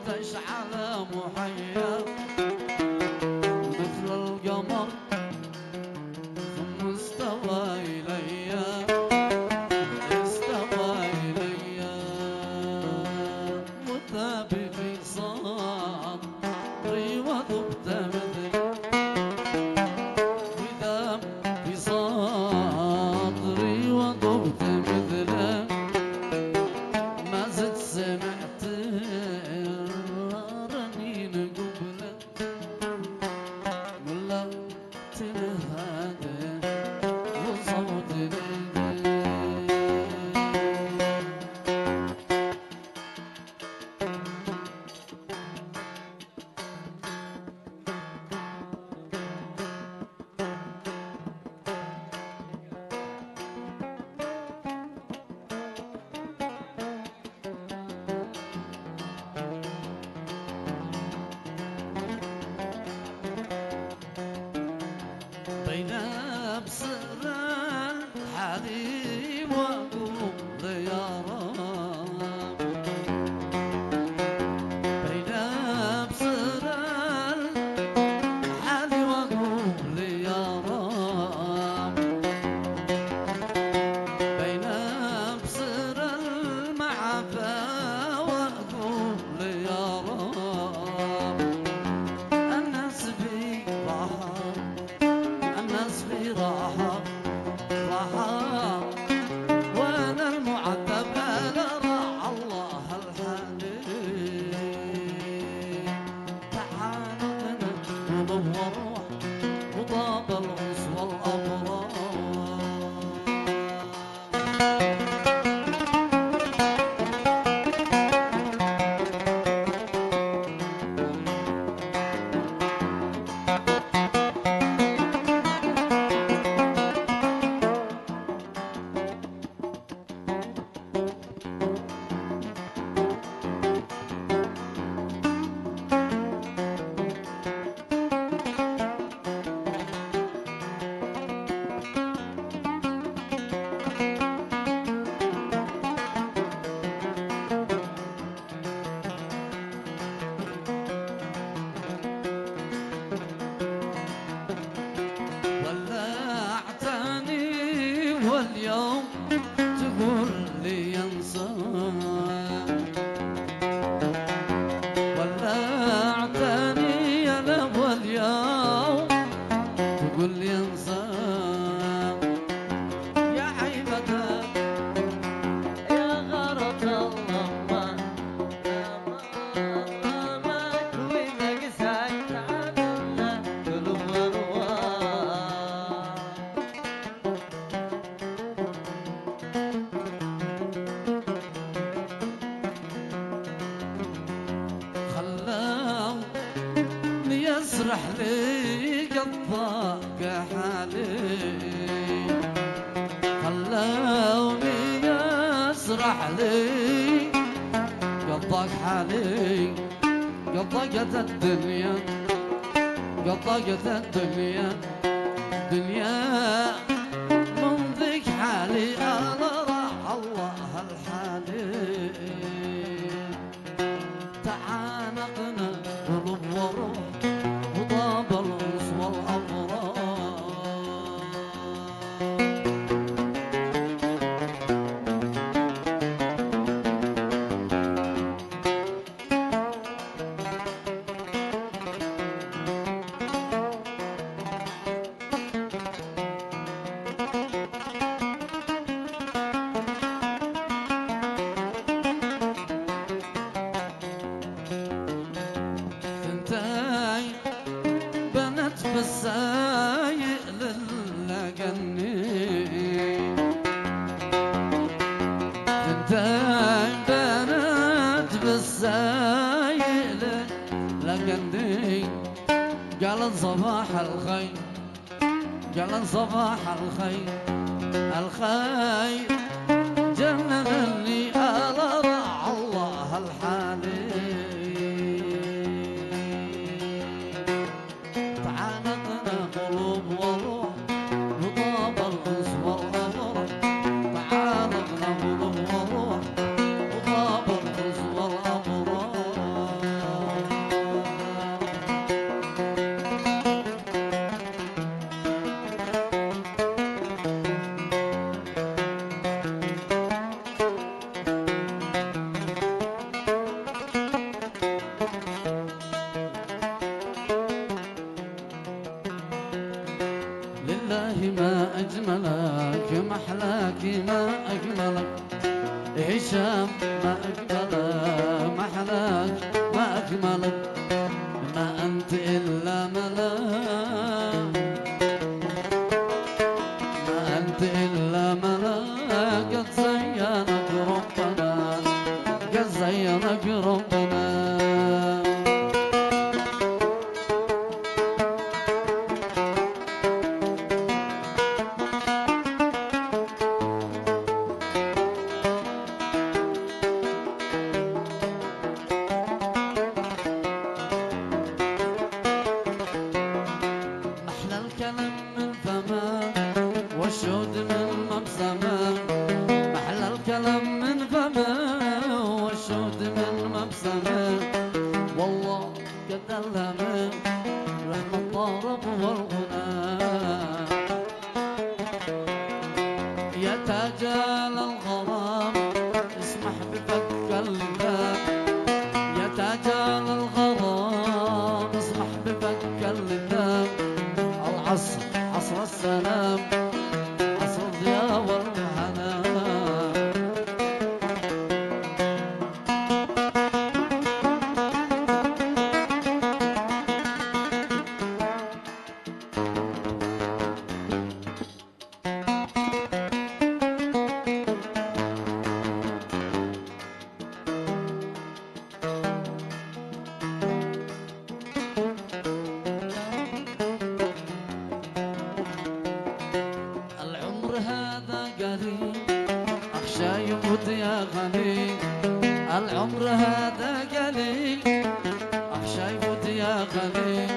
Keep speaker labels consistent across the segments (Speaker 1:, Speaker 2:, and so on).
Speaker 1: تشعل محيا مثل القمر ثم استوى إلي مذاب في صدري وذبت مثلي مذاب في صدري وذبت مثله ما زلت سمعت رنين قبله ولا تنهاده وصوت بين أبصر الحليم وأقول يا رب بين أبصر الحليم وأقول يا رب بين أبصر المعافى وأقول يا رب الناس في راحة الناس في راحة وانا المعذب انا راح الله الحليم تعالنا ونور وطاب الغص والابرار واليوم تقول لي انسى ولعتني يا لب واليوم تقول لي انسى يا عيبتك يا غرض الله ما كوينك ساكت عنا قلوب يسرح لي قضاق حالي خلوني يسرح لي قضاق حالي قضاقت الدنيا قضاقت الدنيا دنيا من ذيك حالي انا راح الله الحالي تعانقنا قلوب وروح وطاب الغص والأبرار بالسايق للقني تنتين بنت بالسايق للقني قالت صباح الخير قالت صباح الخير الخير جنني على راح الله الحالي قلوب وروح وطاب الغص والأبرار تعانقنا قلوب وروح وطاب الغص والأبرار أجملك محلاك ما أجملك هشام ما أجملك محلاك ما أجملك ما أنت إلا ملاك ما أنت إلا ملاك قد زينك ربنا قد زينك ربنا الكلام من فمك والشهد من مبسمك محلى الكلام من فمك والشهد من مبسمك والله قد ألهمك لحن الطرب والغنى يا تاجال الغرام اسمح بفك اللباب يا تاجال الغرام اسمح بفك اللباب عصر عصر السلام عصر الضياء والحنان هذا قريب أخشى يموت يا غني العمر هذا قليل أخشى يموت يا غني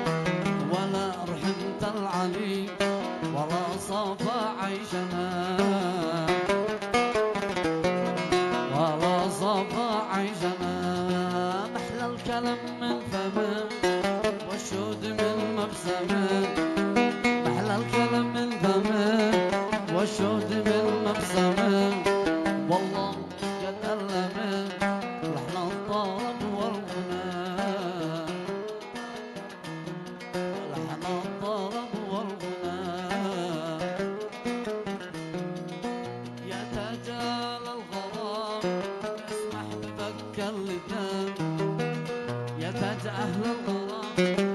Speaker 1: ولا رحمت العلي ولا صفى عيشنا ولا صفى عيشنا محلى الكلام من فمك والشهد من مبسمك محلى الكلام من فمك والشهد بالمبسمة والله قد ألمت لحن الطرب والغنى لحن الطرب والغنى يا تاجال الغرام اسمح بفك اللبان يا تاج أهل الغرام